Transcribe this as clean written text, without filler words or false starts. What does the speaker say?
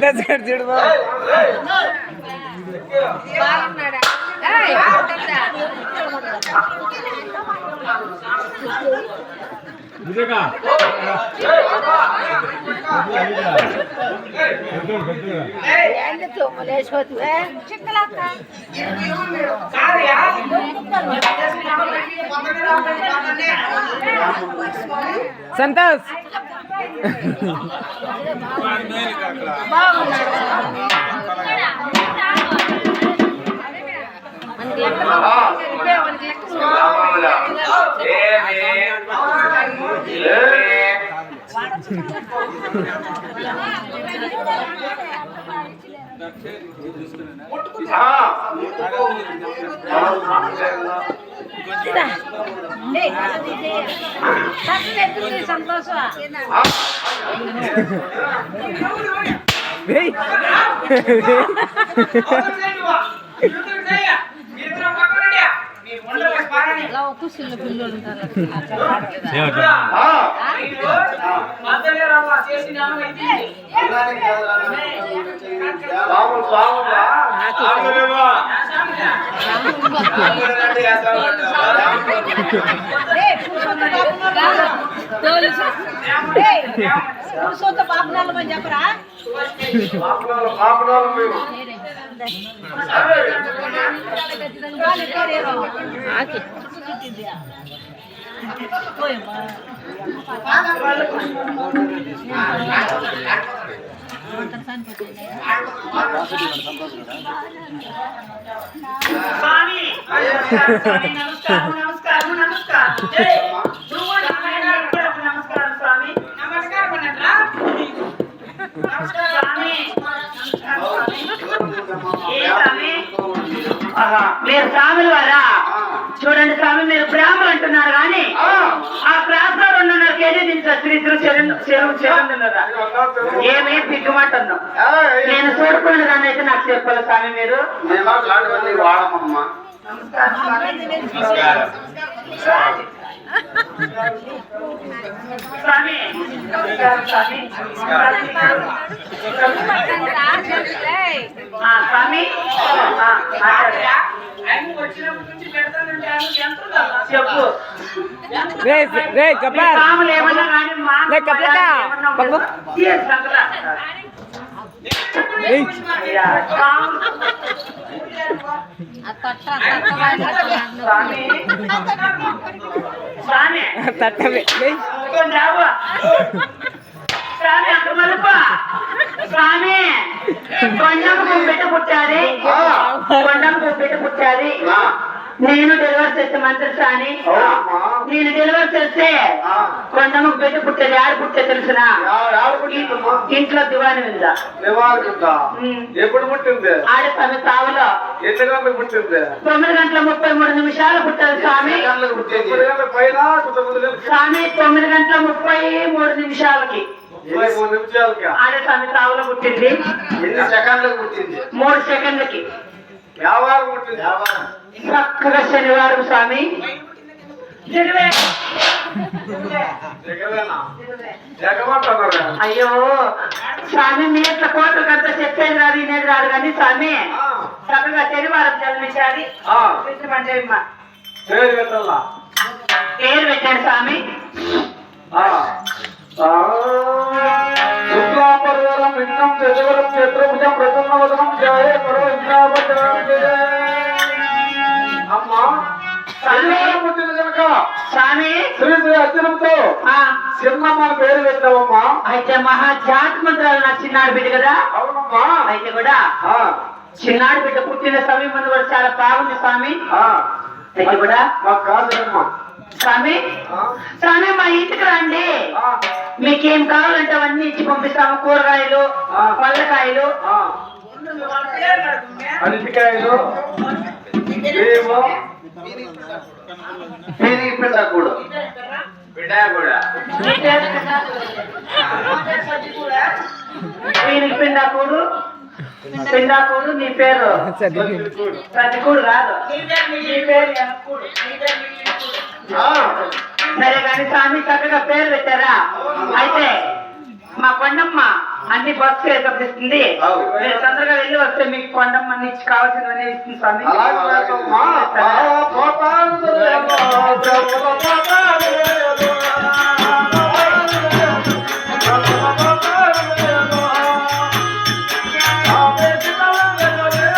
సంతోష్ గారు చూడు బాగున్నాడా సంతోష్ సంతోష కుసిల్లు పిల్లలు ఉంటారు పాపనాలు అని చెప్పరా మీరు స్వాములు వారా? చూడండి స్వామి, మీరు బ్రాహ్మణులు అంటున్నారు కానీ ఆ ప్రాంతంలో 2.5 కేజీ తింటారు. ఏమీ పిగ్గుమంటున్నాం. నేను చూడుకున్న దాన్ని అయితే నాకు చెప్పాలి స్వామి. మీరు స్వామి స్వామి చెప్పు. స్వాములు ఏమన్నా కానీ స్వామి కొండకు బిడ్డ పుట్టాది. నేను డెలివరీ చేస్తే మంత్రి సాని, నేను డెలివరీ చేస్తే కొండమ్మకు బిడ్డ పుట్టేది. ఆడ పుట్టే తెలిసిన ఇంట్లో దివాణి మీద. ఎప్పుడు పుట్టింది? ఆడ స్వామి తావులో 9:33 పుట్టారు స్వామి. స్వామి 9:33 ఆడ స్వామి తావులో పుట్టింది. 3 సెకండ్లకి. చక్కగా శనివారం స్వామి. అయ్యో స్వామి, మీ ఇట్లా కోటలకంతా చెప్పేది రాదు, ఇనేది రాదు కానీ స్వామి చక్కగా శనివారం జన్మించాలి. పేరు పెట్టాడు స్వామి. శుక్లాంబరధరం విఘ్నం చతురం చతుర్భుజం ప్రసన్నవదనం జయ పరో అమ్మా పుట్టిన కనుక స్వామి శ్రీ శ్రీ అర్జునంతో చిన్నమ్మ పేరు పెట్టావమ్మా. అయితే మహాజాత్మంత్రాలు నా చిన్నాడు బిడ్డ కదా. అవునమ్మా. అయితే కూడా చిన్నాడు బిడ్డ పుట్టిన సమయం ముందు కూడా చాలా బాగుంది స్వామి. అయితే కూడా మాకు కాదమ్మా స్వామి. స్వామి మా ఇంటికి రండి, మీకేం కావాలంటే అవన్నీ ఇచ్చి పంపిస్తాము. కూరగాయలు, పళ్ళకాయలు, అరటికాయలు, పిండాకూడు పిండాకూడు. నీ పేరు సతికూడు కాదు, నీ పేరు సరే కానీ స్వామి చక్కగా పేరు పెట్టారా? అయితే మా కొండమ్మ అన్ని బస్సు ఏర్పడిస్తుంది మీరు తొందరగా వెళ్ళి వస్తే మీకు కొండమ్మని ఇచ్చి కావాల్సినవన్నీ ఇస్తుంది స్వామి అలాగే పోతాను